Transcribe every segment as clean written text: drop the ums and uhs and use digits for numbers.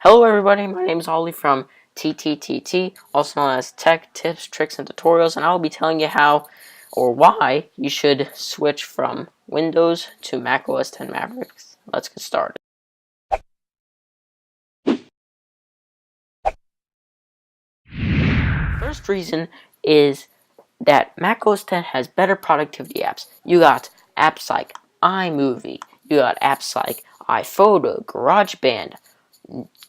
Hello everybody, my name is Ollie from TTTT, also known as Tech, Tips, Tricks, and Tutorials, and I will be telling you how or why you should switch from Windows to Mac OS X Mavericks. Let's get started. First reason is that Mac OS X has better productivity apps. You got apps like iMovie, you got apps like iPhoto, GarageBand,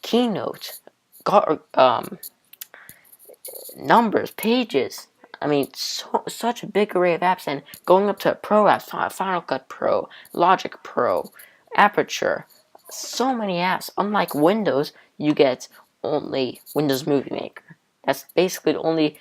Keynote, Numbers, Pages. I mean, such a big array of apps, and going up to Pro apps, Final Cut Pro, Logic Pro, Aperture, so many apps. Unlike Windows, you get only Windows Movie Maker. That's basically the only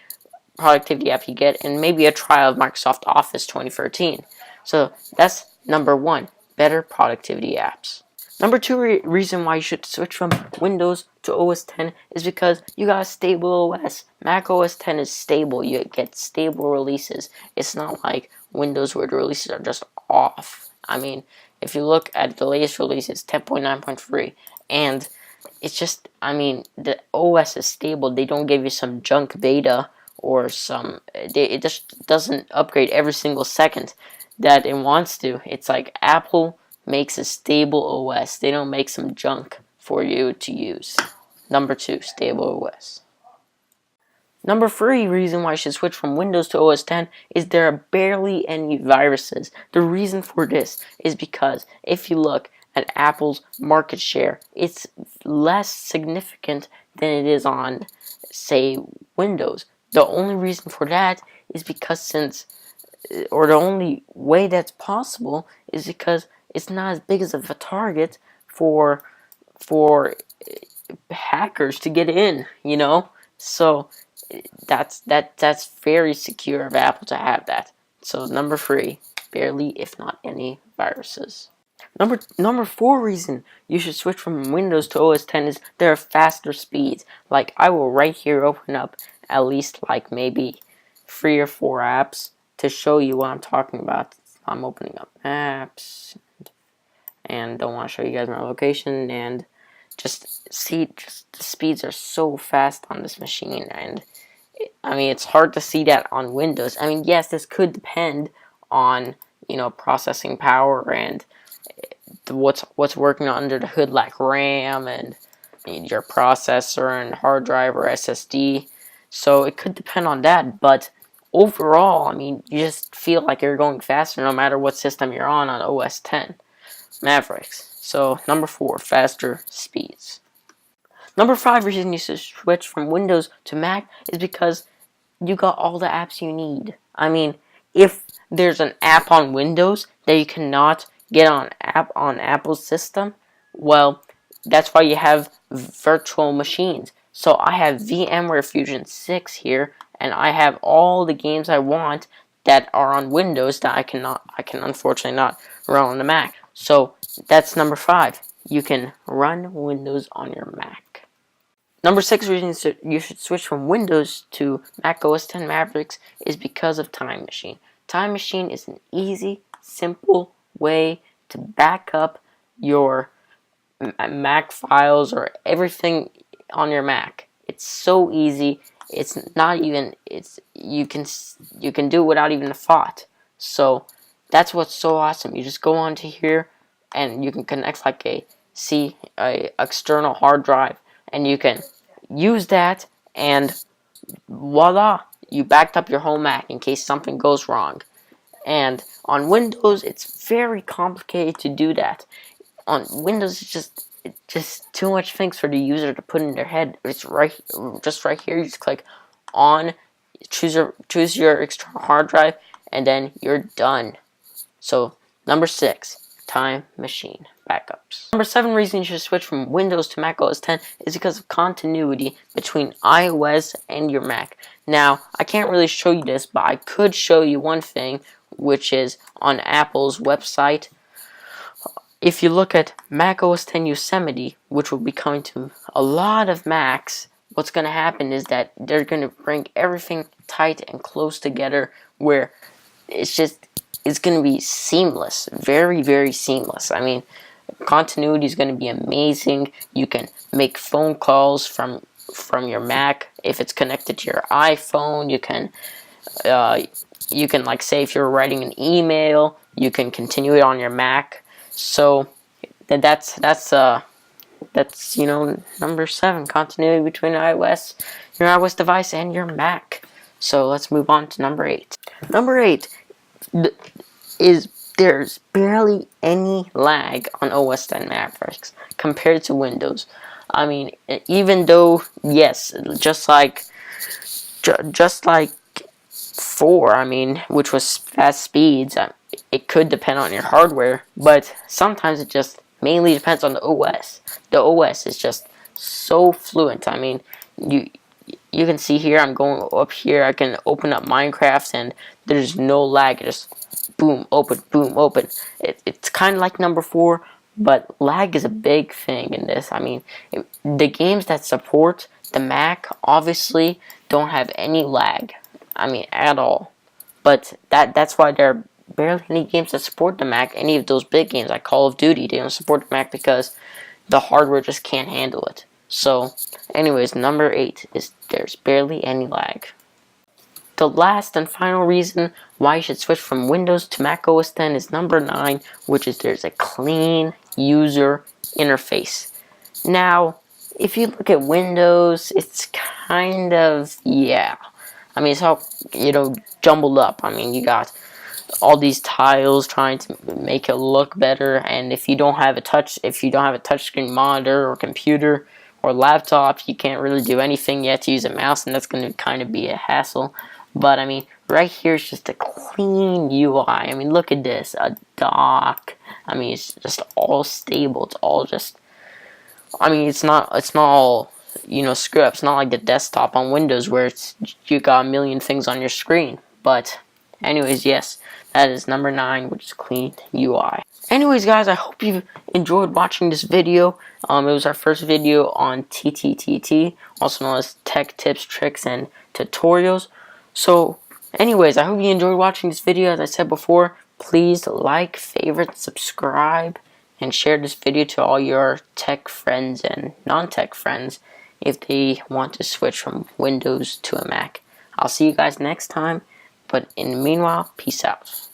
productivity app you get, and maybe a trial of Microsoft Office 2013. So that's number one, better productivity apps. Number two reason why you should switch from Windows to OS X is because you got a stable OS. Mac OS X is stable. You get stable releases. It's not like Windows where the releases are just off. I mean, if you look at the latest release, it's 10.9.3, and it's just, I mean, the OS is stable. They don't give you some junk beta or some, it just doesn't upgrade every single second that it wants to. It's like Apple makes a stable OS. They don't make some junk for you to use. Number two, stable OS. Number three reason why you should switch from Windows to OS X is there are barely any viruses. The reason for this is because if you look at Apple's market share, it's less significant than it is on, say, Windows. The only reason for that is because the only way that's possible is because it's not as big as of a target for hackers to get in, you know? So that's very secure of Apple to have that. So number three, barely if not any viruses. Number four reason you should switch from Windows to OS X is there are faster speeds. Like, I will right here open up at least like maybe 3 or 4 apps to show you what I'm talking about. I'm opening up apps and don't want to show you guys my location, and just see, just the speeds are so fast on this machine, and I mean, it's hard to see that on Windows. I mean, yes, this could depend on, you know, processing power and what's working under the hood, like RAM and your processor and hard drive or SSD. So it could depend on that, but overall, I mean, you just feel like you're going faster no matter what system you're on OS X Mavericks. So number four, faster speeds. Number five reason you should switch from Windows to Mac is because you got all the apps you need. I mean, if there's an app on Windows that you cannot get on Apple's system, well, that's why you have virtual machines. So I have VMware Fusion 6 here, and I have all the games I want that are on Windows that I can unfortunately not run on the Mac. So that's number five. You can run Windows on your Mac. Number six reason you should switch from Windows to Mac OS X Mavericks is because of Time Machine. Time Machine is an easy, simple way to back up your Mac files or everything on your Mac. It's so easy. It's not even, you can do it without even a thought. So that's what's so awesome. You just go onto here and you can connect like a external hard drive, and you can use that, and voila, you backed up your whole Mac in case something goes wrong. And on Windows, it's very complicated to do that. On Windows, it's just too much things for the user to put in their head. It's just right here. You just click on, choose your external hard drive, and then you're done. So number six, Time Machine backups. Number seven reason you should switch from Windows to Mac OS X is because of continuity between iOS and your Mac. Now, I can't really show you this, but I could show you one thing, which is on Apple's website. If you look at Mac OS X Yosemite, which will be coming to a lot of Macs, what's going to happen is that they're going to bring everything tight and close together, where it's going to be seamless, very, very seamless. I mean, Continuity is going to be amazing. You can make phone calls from your Mac if it's connected to your iPhone. You can like say if you're writing an email, you can continue it on your Mac. So that's number 7, continuity between your iOS device and your Mac. So let's move on to number 8. Number 8 is there's barely any lag on OS X Mavericks compared to Windows. I mean, even though, yes, just like 4, I mean, which was fast speeds, it could depend on your hardware, but sometimes it just mainly depends on the OS. The OS is just so fluent. I mean, you can see here, I'm going up here, I can open up Minecraft and there's no lag, just boom, open, boom, open. It's kind of like number 4, but lag is a big thing in this. I mean, the games that support the Mac obviously don't have any lag. I mean, at all. But that's why there are barely any games that support the Mac. Any of those big games like Call of Duty, they don't support the Mac because the hardware just can't handle it. So, anyways, number 8 is there's barely any lag. The last and final reason why you should switch from Windows to Mac OS X is number 9, which is there's a clean user interface. Now, if you look at Windows, it's kind of, yeah. I mean, it's all, jumbled up. I mean, you got all these tiles trying to make it look better, and if you don't have a touchscreen monitor or computer or laptop, you can't really do anything. You have to use a mouse, and that's going to kind of be a hassle. But I mean, right here is just a clean UI. I mean, look at this, a dock. I mean, it's just all stable. It's all just, I mean, it's not all, screw up. It's not like the desktop on Windows where you got a million things on your screen. But anyways, yes, that is number 9, which is clean UI. Anyways, guys, I hope you enjoyed watching this video. It was our first video on TTTT, also known as Tech Tips, Tricks, and Tutorials. So, anyways, I hope you enjoyed watching this video. As I said before, please like, favorite, subscribe, and share this video to all your tech friends and non-tech friends if they want to switch from Windows to a Mac. I'll see you guys next time, but in the meanwhile, peace out.